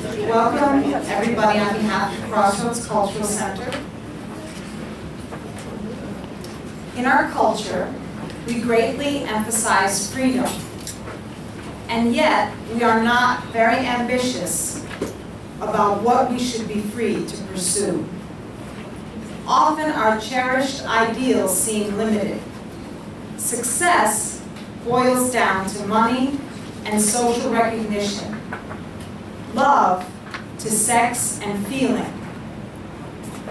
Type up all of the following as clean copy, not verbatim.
Welcome, everybody, on behalf of Crossroads Cultural Center. In our culture, we greatly emphasize freedom, and yet we are not very ambitious about what we should be free to pursue. Often our cherished ideals seem limited. Success boils down to money and social recognition, love to sex and feeling,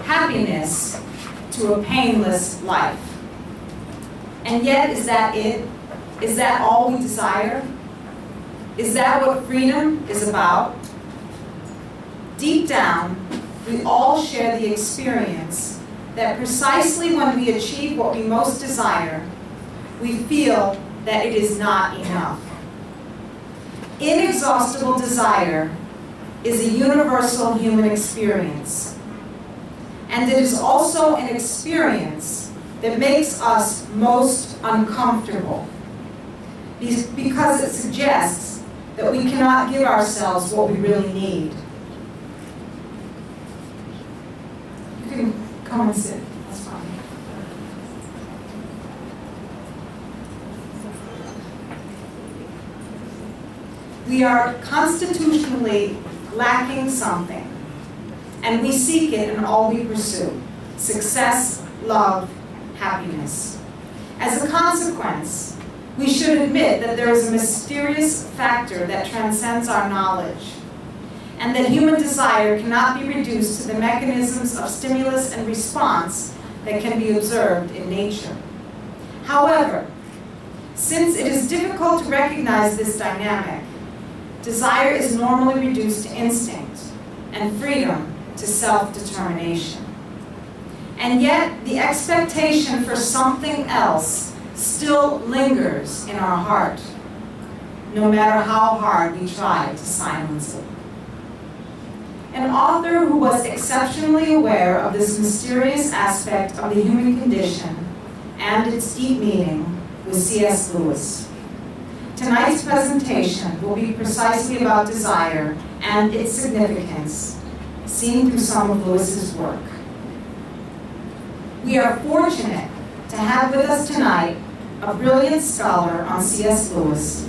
happiness to a painless life. And yet, is that it? Is that all we desire? Is that what freedom is about? Deep down, we all share the experience that precisely when we achieve what we most desire, we feel that it is not enough. Inexhaustible desire is a universal human experience. And it is also an experience that makes us most uncomfortable, because it suggests that we cannot give ourselves what we really need. You can come and sit, that's fine. We are constitutionally lacking something, and we seek it in all we pursue: success, love, happiness. As a consequence, we should admit that there is a mysterious factor that transcends our knowledge, and that human desire cannot be reduced to the mechanisms of stimulus and response that can be observed in nature. However, since it is difficult to recognize this dynamic, desire is normally reduced to instinct, and freedom to self-determination. And yet, the expectation for something else still lingers in our heart, no matter how hard we try to silence it. An author who was exceptionally aware of this mysterious aspect of the human condition and its deep meaning was C.S. Lewis. Tonight's presentation will be precisely about desire and its significance, seen through some of Lewis's work. We are fortunate to have with us tonight a brilliant scholar on C.S. Lewis,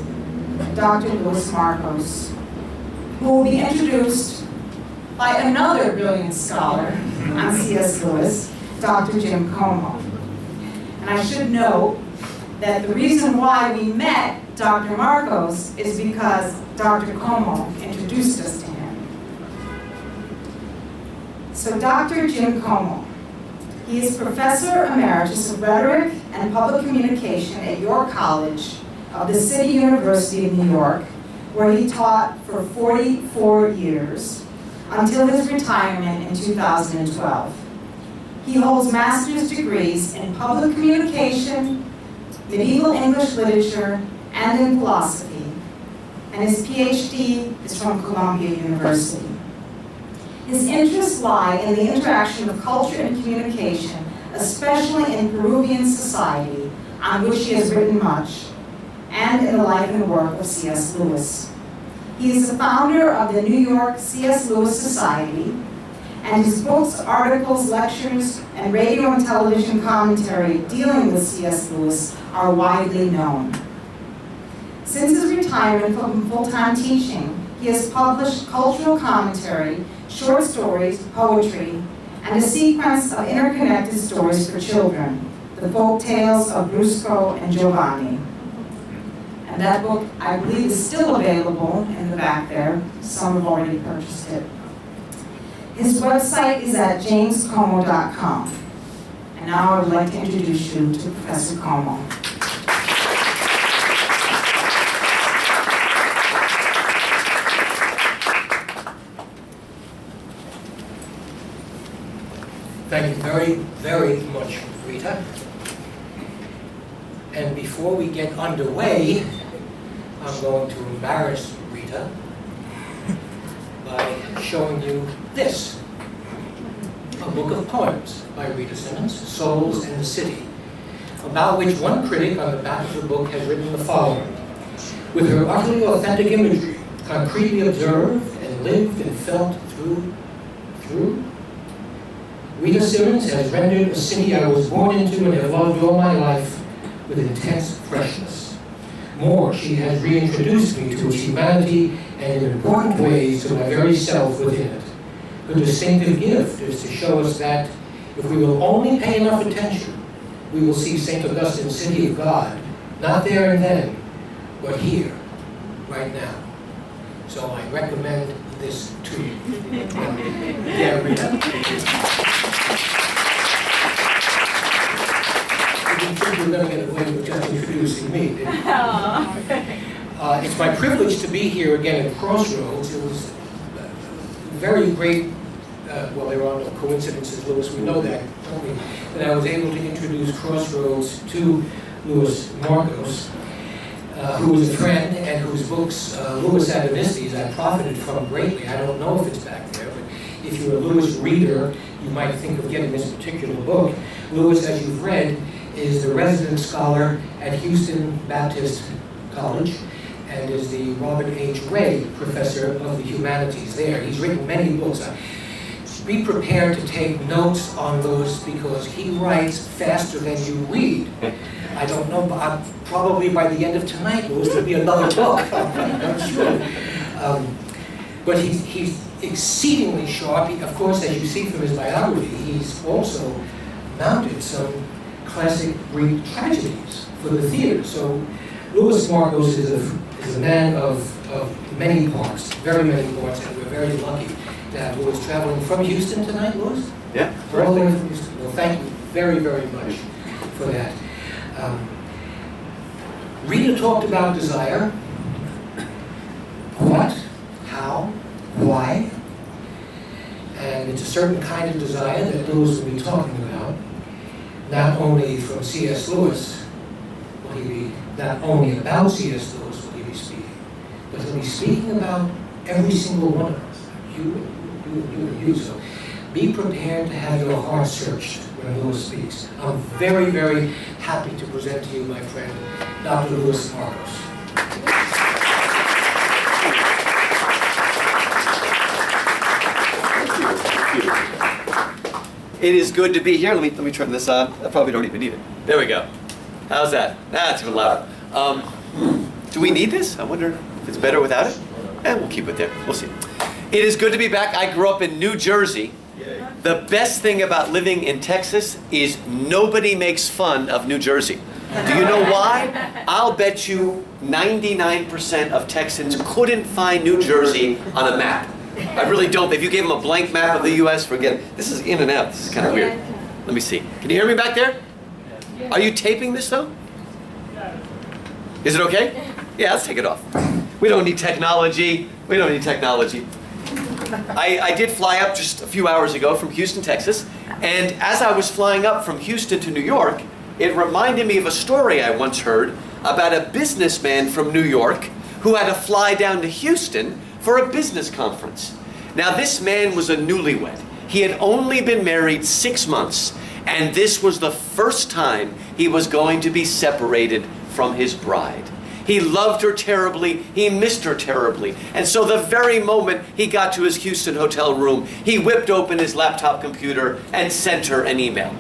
Dr. Louis Markos, who will be introduced by another brilliant scholar on C.S. Lewis, Dr. Jim Como. And I should note that the reason why we met Dr. Markos is because Dr. Como introduced us to him. So Dr. Jim Como, he is Professor Emeritus of Rhetoric and Public Communication at York College of the City University of New York, where he taught for 44 years until his retirement in 2012. He holds master's degrees in public communication, medieval English literature, and in philosophy, and his PhD is from Columbia University. His interests lie in the interaction of culture and communication, especially in Peruvian society, on which he has written much, and in the life and work of C.S. Lewis. He is the founder of the New York C.S. Lewis Society, and his books, articles, lectures, and radio and television commentary dealing with C.S. Lewis are widely known. Since his retirement from full-time teaching, he has published cultural commentary, short stories, poetry, and a sequence of interconnected stories for children, the folk tales of Brusco and Giovanni. And that book, I believe, is still available in the back there. Some have already purchased it. His website is at jamescomo.com. And now I would like to introduce you to Professor Como. Thank you very, very much, Rita. And before we get underway, I'm going to embarrass Rita by showing you this, a book of poems by Rita Simmons, Souls in the City, about which one critic on the back of the book has written the following: with her utterly authentic imagery, concretely observed and lived in felt through. Rita Simmons has rendered a city I was born into and have loved all my life with intense freshness. More, she has reintroduced me to its humanity and in important ways to my very self within it. Her distinctive gift is to show us that if we will only pay enough attention, we will see St. Augustine's city of God, not there and then, but here, right now. So I recommend this to you. Yeah, Rita. I didn't think you were going to get away with just introducing me, did you? It's my privilege to be here again at Crossroads. It was very great, well, there are no coincidences, Louis, we know that, don't we? That I was able to introduce Crossroads to Louis Markos, who was a friend and whose books, Louis Adanistes, I profited from greatly. I don't know if it's back there, but if you're a Louis reader, you might think of getting this particular book. Louis, as you've read, is the resident scholar at Houston Baptist College and is the Robert H. Ray Professor of the Humanities there. He's written many books. Be prepared to take notes on those because he writes faster than you read. I don't know, but probably by the end of tonight, Louis, there'll be another book. I'm sure. But he's exceedingly sharp. Of course, as you see from his biography, he's also mounted some classic Greek tragedies for the theater. So Louis Markos is a man of many parts, very many parts, and we're very lucky to have Louis traveling from Houston tonight, Louis? Yeah. All the way from Houston. Well, thank you very, very much for that. Rita talked about desire. What, how, why, and it's a certain kind of desire that Louis will be talking about. Not only from C.S. Lewis will he be, not only about C.S. Lewis will he be speaking, but he'll be speaking about every single one of us, you. So be prepared to have your heart searched when Louis speaks. I'm very, very happy to present to you my friend, Dr. Louis Markos. It is good to be here. Let me turn this on. I probably don't even need it. There we go. How's that? That's even louder. Do we need this? I wonder if it's better without it. We'll keep it there. We'll see. It is good to be back. I grew up in New Jersey. The best thing about living in Texas is nobody makes fun of New Jersey. Do you know why? I'll bet you 99% of Texans couldn't find New Jersey on a map. I really don't. If you gave them a blank map of the U.S., forget it. This is in and out. This is kind of weird. Let me see. Can you hear me back there? Are you taping this, though? Is it okay? Yeah, let's take it off. We don't need technology. We don't need technology. I did fly up just a few hours ago from Houston, Texas, and as I was flying up from Houston to New York, it reminded me of a story I once heard about a businessman from New York who had to fly down to Houston for a business conference. Now, this man was a newlywed. He had only been married 6 months, and this was the first time he was going to be separated from his bride. He loved her terribly, he missed her terribly, and so the very moment he got to his Houston hotel room, he whipped open his laptop computer and sent her an email.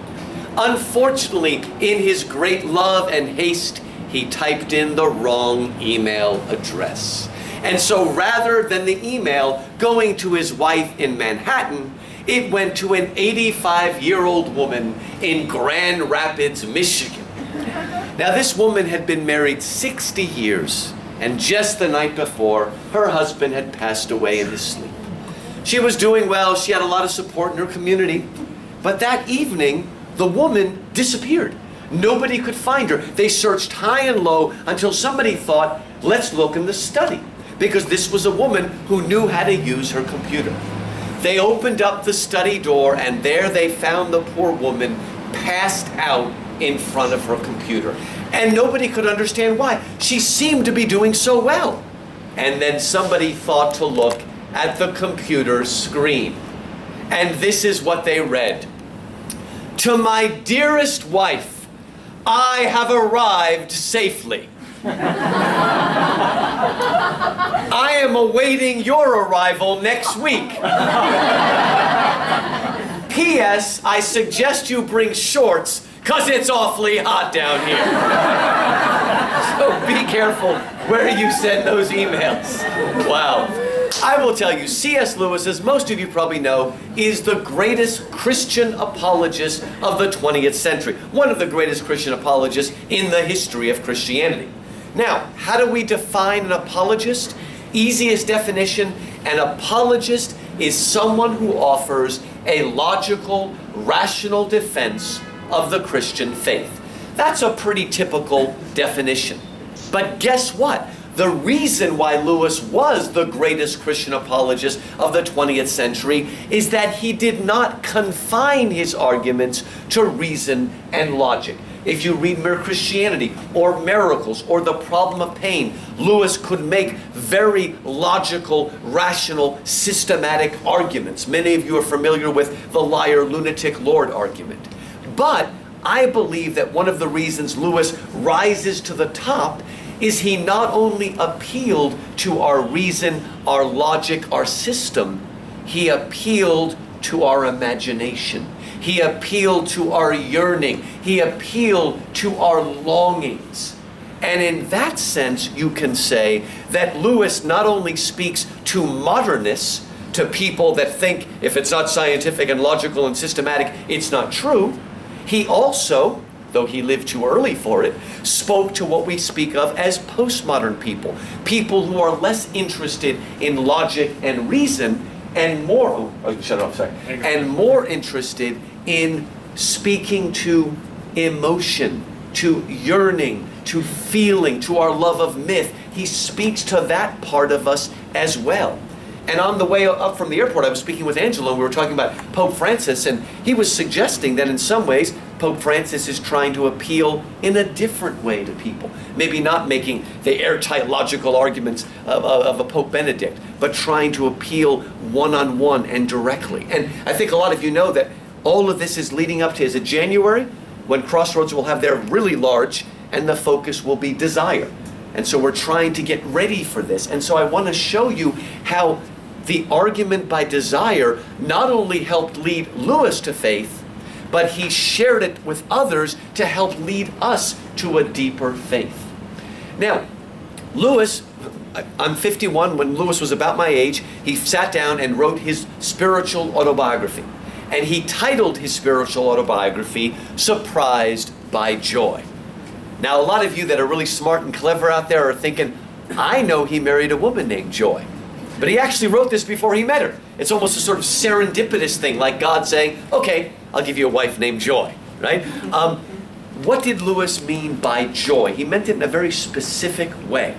Unfortunately, in his great love and haste, he typed in the wrong email address. And so rather than the email going to his wife in Manhattan, it went to an 85-year-old woman in Grand Rapids, Michigan. Now, this woman had been married 60 years, and just the night before, her husband had passed away in his sleep. She was doing well, she had a lot of support in her community, but that evening, the woman disappeared. Nobody could find her. They searched high and low until somebody thought, let's look in the study, because this was a woman who knew how to use her computer. They opened up the study door, and there they found the poor woman passed out in front of her computer. And nobody could understand why. She seemed to be doing so well. And then somebody thought to look at the computer screen. And this is what they read. To my dearest wife, I have arrived safely. I am awaiting your arrival next week. P.S. I suggest you bring shorts, because it's awfully hot down here. So be careful where you send those emails. Wow. I will tell you, C.S. Lewis, as most of you probably know, is the greatest Christian apologist of the 20th century. One of the greatest Christian apologists in the history of Christianity. Now, how do we define an apologist? Easiest definition, an apologist is someone who offers a logical, rational defense of the Christian faith. That's a pretty typical definition. But guess what? The reason why Lewis was the greatest Christian apologist of the 20th century is that he did not confine his arguments to reason and logic. If you read Mere Christianity or Miracles or The Problem of Pain, Lewis could make very logical, rational, systematic arguments. Many of you are familiar with the liar, lunatic, Lord argument. But I believe that one of the reasons Lewis rises to the top is he not only appealed to our reason, our logic, our system, he appealed to our imagination. He appealed to our yearning. He appealed to our longings. And in that sense, you can say that Lewis not only speaks to modernists, to people that think if it's not scientific and logical and systematic, it's not true. He also, though he lived too early for it, spoke to what we speak of as postmodern people. People who are less interested in logic and reason and more, and more interested in speaking to emotion, to yearning, to feeling, to our love of myth. He speaks to that part of us as well. And on the way up from the airport, I was speaking with Angela, and we were talking about Pope Francis, and he was suggesting that in some ways, Pope Francis is trying to appeal in a different way to people. Maybe not making the airtight logical arguments of a Pope Benedict, but trying to appeal one-on-one and directly. And I think a lot of you know that all of this is leading up to, is it January? When Crossroads will have their really large, and the focus will be desire. And so we're trying to get ready for this. And so I want to show you how the argument by desire not only helped lead Lewis to faith, but he shared it with others to help lead us to a deeper faith. Now, Lewis, I'm 51. When Lewis was about my age, he sat down and wrote his spiritual autobiography. And he titled his spiritual autobiography, Surprised by Joy. Now, a lot of you that are really smart and clever out there are thinking, I know he married a woman named Joy. But he actually wrote this before he met her. It's almost a sort of serendipitous thing, like God saying, okay, I'll give you a wife named Joy, right? What did Lewis mean by joy? He meant it in a very specific way.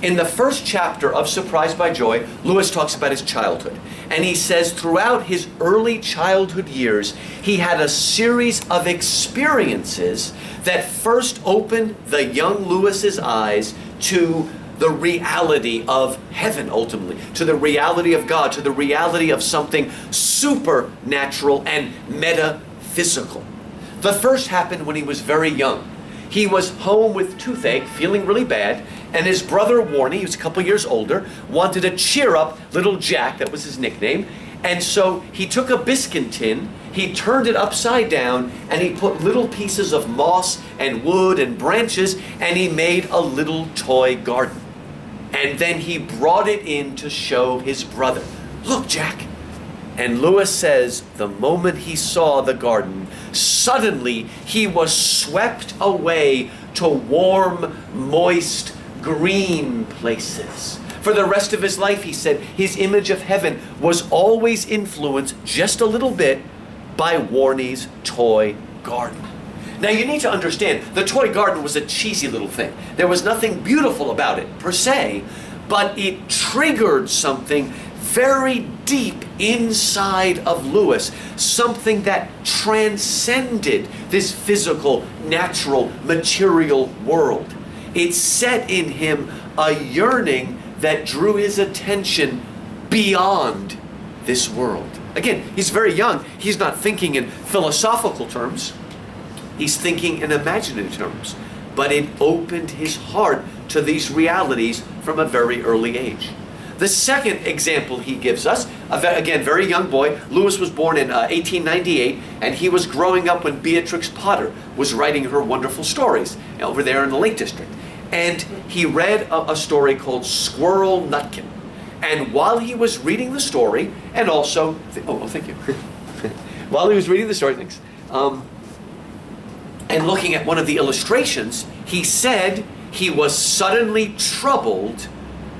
In the first chapter of Surprised by Joy, Lewis talks about his childhood. And he says throughout his early childhood years, he had a series of experiences that first opened the young Lewis's eyes to the reality of heaven, ultimately, to the reality of God, to the reality of something supernatural and metaphysical. The first happened when he was very young. He was home with toothache, feeling really bad, and his brother Warnie, he was a couple years older, wanted to cheer up little Jack, that was his nickname, and so he took a biscuit tin, he turned it upside down, and he put little pieces of moss and wood and branches, and he made a little toy garden. And then he brought it in to show his brother. Look, Jack. And Lewis says, the moment he saw the garden, suddenly he was swept away to warm, moist, green places. For the rest of his life, he said, his image of heaven was always influenced just a little bit by Warnie's toy garden. Now you need to understand, the toy garden was a cheesy little thing. There was nothing beautiful about it, per se, but it triggered something very deep inside of Lewis, something that transcended this physical, natural, material world. It set in him a yearning that drew his attention beyond this world. Again, he's very young. He's not thinking in philosophical terms. He's thinking in imaginative terms. but it opened his heart to these realities from a very early age. The second example he gives us, again, very young boy. Lewis was born in 1898, and he was growing up when Beatrix Potter was writing her wonderful stories over there in the Lake District. And he read a story called Squirrel Nutkin. And while he was reading the story, and also, thank you. While he was reading the story, thanks, and looking at one of the illustrations, he said he was suddenly troubled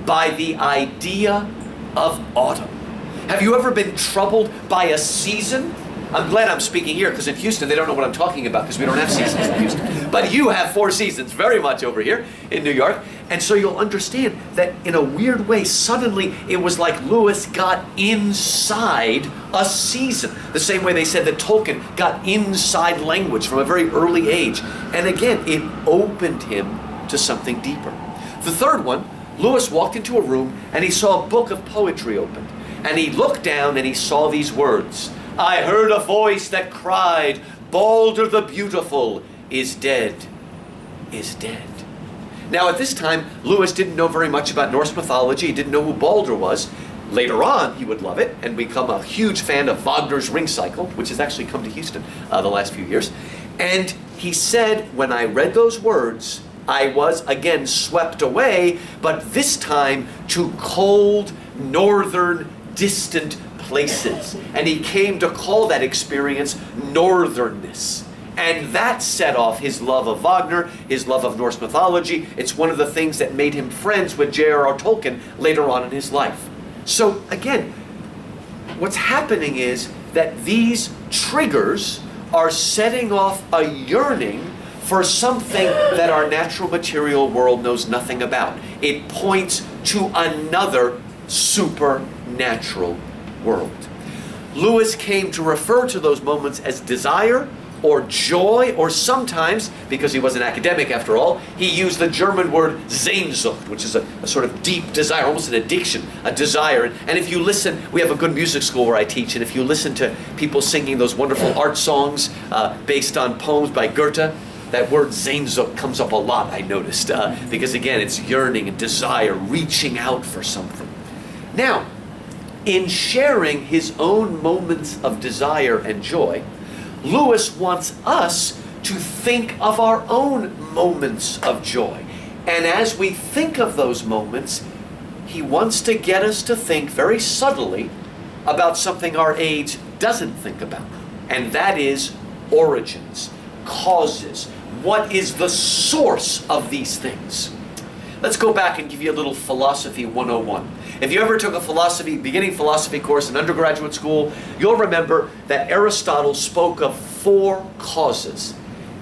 by the idea of autumn. Have you ever been troubled by a season? I'm glad I'm speaking here, because in Houston they don't know what I'm talking about, because we don't have seasons in Houston. But you have 4 seasons very much over here in New York. And so you'll understand that in a weird way, suddenly it was like Lewis got inside a season. The same way they said that Tolkien got inside language from a very early age. And again, it opened him to something deeper. The third one, Lewis walked into a room and he saw a book of poetry opened. And he looked down and he saw these words. I heard a voice that cried, Balder the Beautiful is dead, is dead. Now at this time, Lewis didn't know very much about Norse mythology. He didn't know who Balder was. Later on, he would love it and become a huge fan of Wagner's Ring Cycle, which has actually come to Houston the last few years. And he said, when I read those words, I was again swept away, but this time to cold, northern, distant places. And he came to call that experience northernness. And that set off his love of Wagner, his love of Norse mythology. It's one of the things that made him friends with J.R.R. Tolkien later on in his life. So again, what's happening is that these triggers are setting off a yearning for something that our natural material world knows nothing about. It points to another supernatural world. Lewis came to refer to those moments as desire or joy, or sometimes, because he was an academic after all, he used the German word Sehnsucht, which is a sort of deep desire, almost an addiction, a desire. And if you listen, we have a good music school where I teach, and if you listen to people singing those wonderful art songs based on poems by Goethe, that word Sehnsucht comes up a lot, I noticed, because again, it's yearning and desire, reaching out for something. Now, in sharing his own moments of desire and joy, Lewis wants us to think of our own moments of joy. And as we think of those moments, he wants to get us to think very subtly about something our age doesn't think about. And that is origins, causes. What is the source of these things? Let's go back and give you a little philosophy 101. If you ever took a beginning philosophy course in undergraduate school, you'll remember that Aristotle spoke of 4 causes.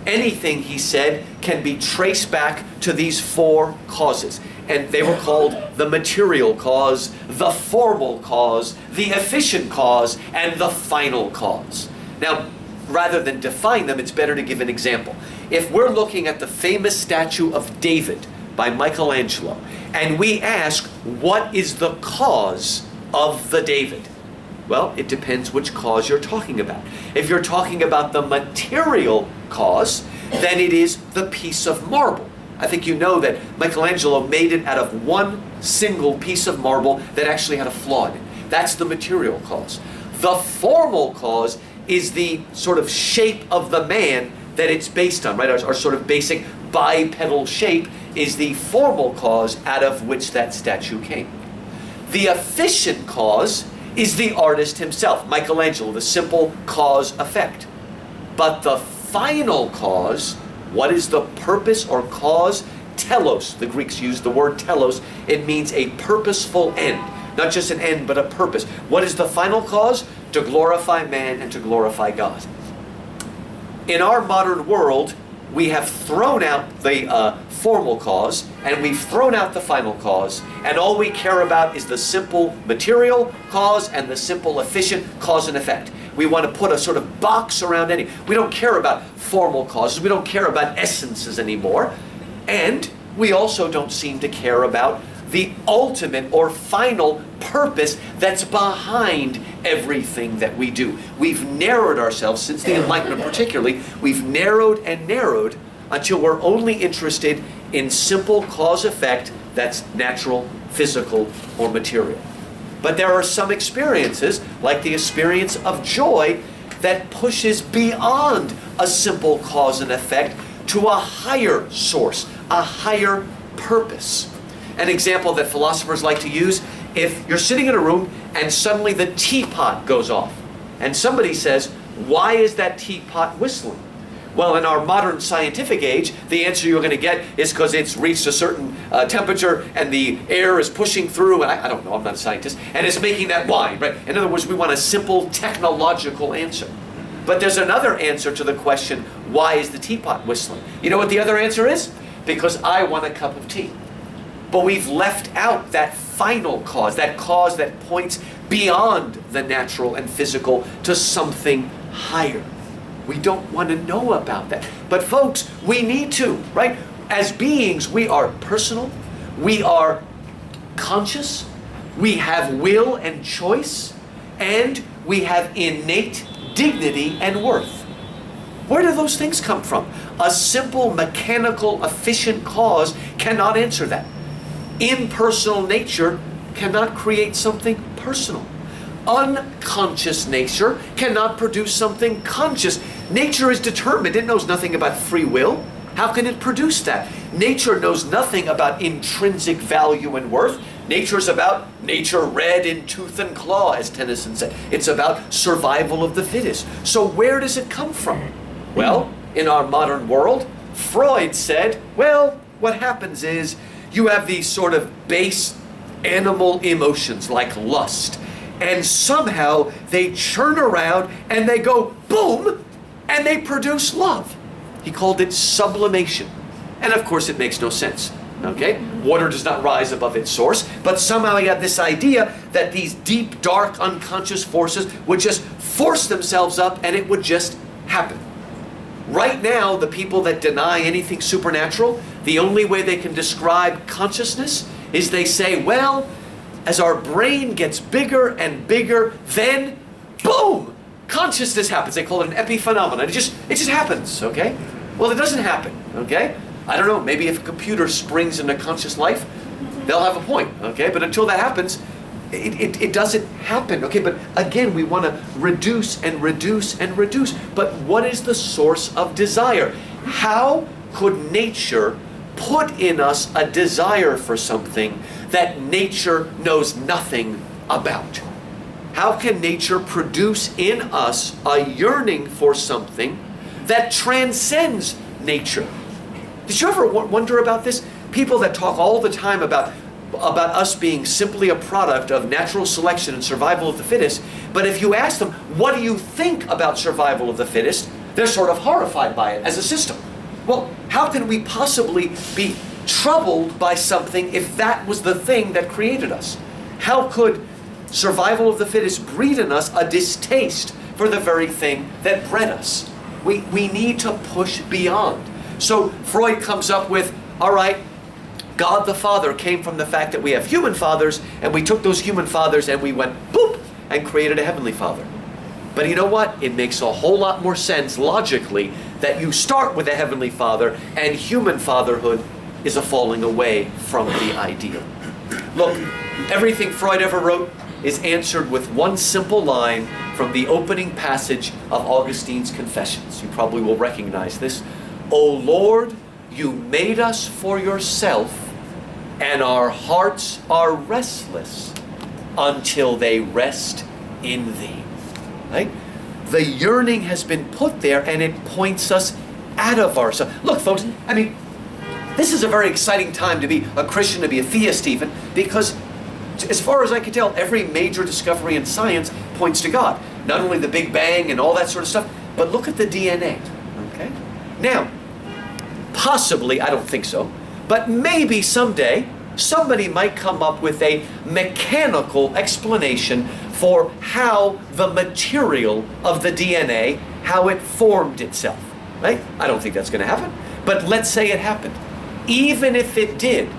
Anything, he said, can be traced back to these 4 causes. And they were called the material cause, the formal cause, the efficient cause, and the final cause. Now, rather than define them, it's better to give an example. If we're looking at the famous statue of David by Michelangelo, and we ask, what is the cause of the David? Well, it depends which cause you're talking about. If you're talking about the material cause, then it is the piece of marble. I think you know that Michelangelo made it out of one single piece of marble that actually had a flaw in it. That's the material cause. The formal cause is the sort of shape of the man that it's based on, right? Our sort of basic bipedal shape is the formal cause out of which that statue came. The efficient cause is the artist himself, Michelangelo, the simple cause-effect. But the final cause, what is the purpose or cause? Telos, the Greeks use the word telos. It means a purposeful end. Not just an end, but a purpose. What is the final cause? To glorify man and to glorify God. In our modern world, we have thrown out the formal cause, and we've thrown out the final cause, and all we care about is the simple material cause and the simple efficient cause and effect. We want to put a sort of box around any. We don't care about formal causes. We don't care about essences anymore. And we also don't seem to care about the ultimate or final purpose that's behind everything that we do. We've narrowed ourselves, since the Enlightenment particularly, we've narrowed and narrowed until we're only interested in simple cause-effect that's natural, physical, or material. But there are some experiences, like the experience of joy, that pushes beyond a simple cause and effect to a higher source, a higher purpose. An example that philosophers like to use, if you're sitting in a room and suddenly the teapot goes off, and somebody says, "Why is that teapot whistling?" Well, in our modern scientific age, the answer you're going to get is because it's reached a certain temperature and the air is pushing through, and I don't know, I'm not a scientist, and it's making that whine, right? In other words, we want a simple technological answer. But there's another answer to the question, why is the teapot whistling? You know what the other answer is? Because I want a cup of tea. But we've left out that final cause that points beyond the natural and physical to something higher. We don't want to know about that. But folks, we need to, right? As beings, we are personal, we are conscious, we have will and choice, and we have innate dignity and worth. Where do those things come from? A simple, mechanical, efficient cause cannot answer that. Impersonal nature cannot create something personal. Unconscious nature cannot produce something conscious. Nature is determined. It knows nothing about free will. How can it produce that? Nature knows nothing about intrinsic value and worth. Nature is about nature red in tooth and claw, as Tennyson said. It's about survival of the fittest. So where does it come from? Well, in our modern world, Freud said, well, what happens is you have these sort of base animal emotions like lust, and somehow they churn around and they go boom, and they produce love. He called it sublimation. And of course it makes no sense. Okay? Water does not rise above its source, but somehow he had this idea that these deep, dark, unconscious forces would just force themselves up and it would just happen. Right now, the people that deny anything supernatural, the only way they can describe consciousness is they say, well, as our brain gets bigger and bigger, then boom, consciousness happens. They call it an epiphenomenon. It just happens, okay? Well, it doesn't happen, okay? I don't know, maybe if a computer springs into conscious life, they'll have a point, okay? But until that happens, it doesn't happen, okay? But again, we want to reduce and reduce and reduce. But what is the source of desire? How could nature put in us a desire for something that nature knows nothing about? How can nature produce in us a yearning for something that transcends nature? Did you ever wonder about this? People that talk all the time about us being simply a product of natural selection and survival of the fittest, but if you ask them, what do you think about survival of the fittest? They're sort of horrified by it as a system. Well, how can we possibly be troubled by something if that was the thing that created us? How could survival of the fittest breed in us a distaste for the very thing that bred us? We need to push beyond. So Freud comes up with, all right, God the Father came from the fact that we have human fathers, and we took those human fathers and we went boop and created a heavenly Father. But you know what? It makes a whole lot more sense logically that you start with a heavenly Father, and human fatherhood is a falling away from the ideal. Look, everything Freud ever wrote is answered with one simple line from the opening passage of Augustine's Confessions. You probably will recognize this. O Lord, you made us for yourself, and our hearts are restless until they rest in thee. Right? The yearning has been put there, and it points us out of ourselves. Look, folks, I mean, this is a very exciting time to be a Christian, to be a theist even, because as far as I can tell, every major discovery in science points to God. Not only the Big Bang and all that sort of stuff, but look at the DNA. Okay? Now, possibly, I don't think so, but maybe someday somebody might come up with a mechanical explanation for how the material of the DNA, how it formed itself, right? I don't think that's going to happen, but let's say it happened. Even if it did,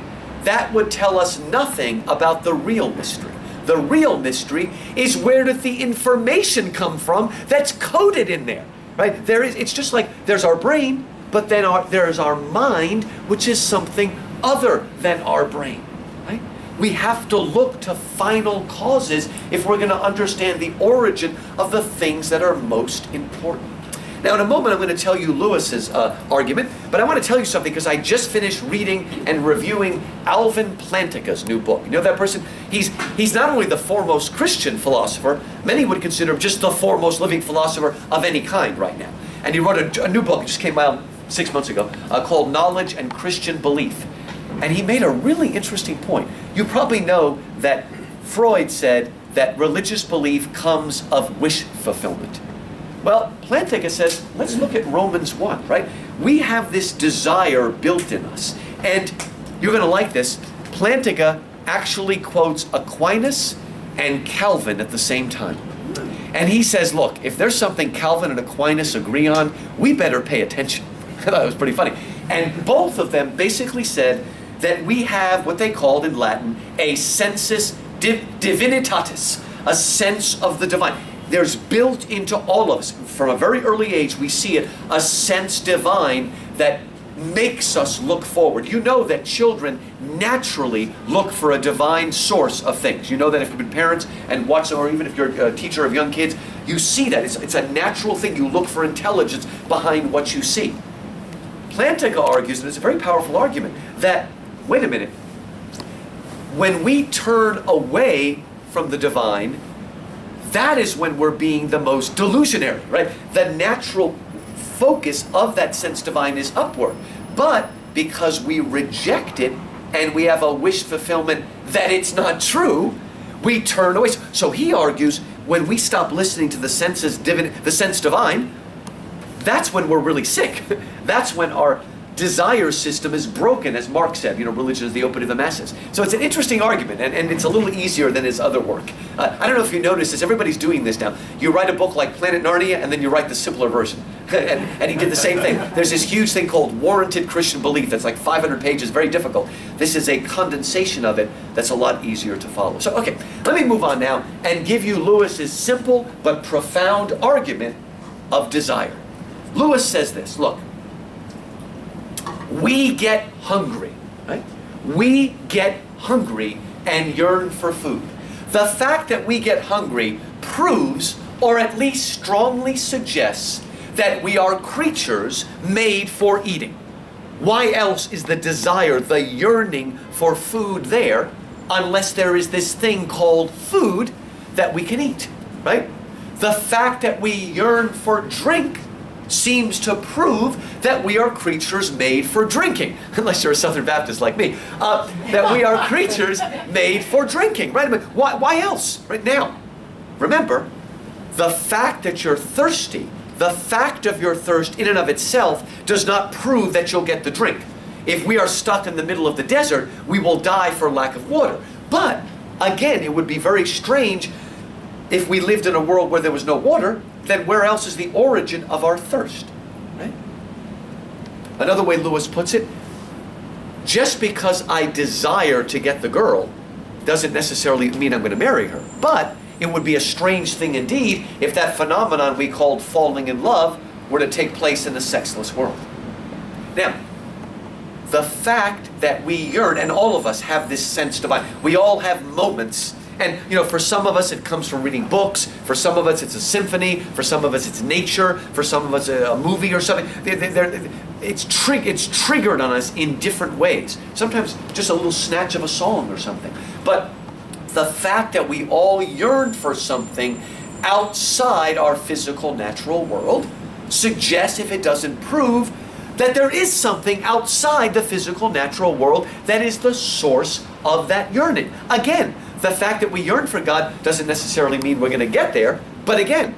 that would tell us nothing about the real mystery. The real mystery is, where did the information come from that's coded in there, right? It's just like there's our brain, but then there is our mind, which is something other than our brain. Right? We have to look to final causes if we're going to understand the origin of the things that are most important. Now, in a moment, I'm going to tell you Lewis's argument, but I want to tell you something because I just finished reading and reviewing Alvin Plantinga's new book. You know that person? He's not only the foremost Christian philosopher, many would consider him just the foremost living philosopher of any kind right now. And he wrote a new book, it just came out 6 months ago, called Knowledge and Christian Belief. And he made a really interesting point. You probably know that Freud said that religious belief comes of wish fulfillment. Well, Plantinga says, let's look at Romans 1, right? We have this desire built in us. And you're going to like this. Plantinga actually quotes Aquinas and Calvin at the same time. And he says, look, if there's something Calvin and Aquinas agree on, we better pay attention. I thought it was pretty funny. And both of them basically said that we have what they called in Latin a sensus divinitatis, a sense of the divine. There's built into all of us, from a very early age, we see it, a sense divine that makes us look forward. You know that children naturally look for a divine source of things. You know that if you've been parents and watch, or even if you're a teacher of young kids, you see that. It's a natural thing. You look for intelligence behind what you see. Plantinga argues, and it's a very powerful argument, that, wait a minute, when we turn away from the divine, that is when we're being the most delusionary, right? The natural focus of that sense divine is upward. But because we reject it and we have a wish fulfillment that it's not true, we turn away. So he argues when we stop listening to the sense divine, that's when we're really sick. That's when our desire system is broken, as Mark said, religion is the opiate of the masses. So it's an interesting argument, and it's a little easier than his other work. I don't know if you noticed this, everybody's doing this now. You write a book like Planet Narnia, and then you write the simpler version. and he did the same thing. There's this huge thing called Warranted Christian Belief that's like 500 pages, very difficult. This is a condensation of it that's a lot easier to follow. So, okay, let me move on now and give you Lewis's simple but profound argument of desire. Lewis says this, look, we get hungry, right? We get hungry and yearn for food. The fact that we get hungry proves, or at least strongly suggests, that we are creatures made for eating. Why else is the desire, the yearning for food there, unless there is this thing called food that we can eat, right? The fact that we yearn for drink seems to prove that we are creatures made for drinking, unless you're a Southern Baptist like me, that we are creatures made for drinking, right? I mean, why else, right now? Remember, the fact that you're thirsty, the fact of your thirst in and of itself does not prove that you'll get the drink. If we are stuck in the middle of the desert, we will die for lack of water. But, again, it would be very strange if we lived in a world where there was no water, then where else is the origin of our thirst? Right? Another way Lewis puts it, just because I desire to get the girl doesn't necessarily mean I'm going to marry her. But it would be a strange thing indeed if that phenomenon we called falling in love were to take place in a sexless world. Now, the fact that we yearn, and all of us have this sense divine, we all have moments. And, for some of us it comes from reading books, for some of us it's a symphony, for some of us it's nature, for some of us a movie or something. It's triggered on us in different ways. Sometimes just a little snatch of a song or something. But the fact that we all yearn for something outside our physical natural world suggests, if it doesn't prove, that there is something outside the physical natural world that is the source of that yearning. Again, the fact that we yearn for God doesn't necessarily mean we're going to get there. But again,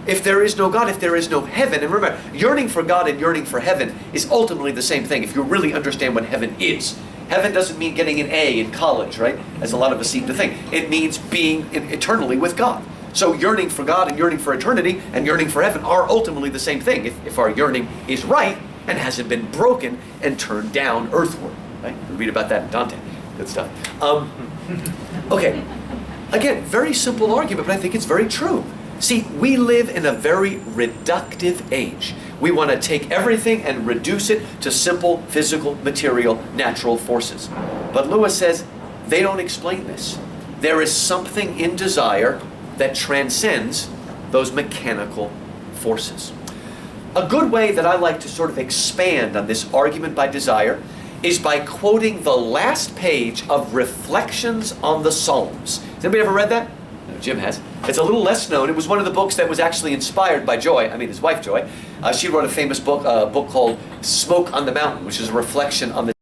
if there is no God, if there is no heaven, and remember, yearning for God and yearning for heaven is ultimately the same thing if you really understand what heaven is. Heaven doesn't mean getting an A in college, right? As a lot of us seem to think. It means being eternally with God. So yearning for God and yearning for eternity and yearning for heaven are ultimately the same thing if our yearning is right and hasn't been broken and turned down earthward. Right? We read about that in Dante. Good stuff. Okay. Again, very simple argument, but I think it's very true. See, we live in a very reductive age. We want to take everything and reduce it to simple physical, material, natural forces. But Lewis says they don't explain this. There is something in desire that transcends those mechanical forces. A good way that I like to sort of expand on this argument by desire is by quoting the last page of Reflections on the Psalms. Has anybody ever read that? No, Jim has. It's a little less known. It was one of the books that was actually inspired by Joy, his wife Joy. She wrote a famous book called Smoke on the Mountain, which is a reflection on the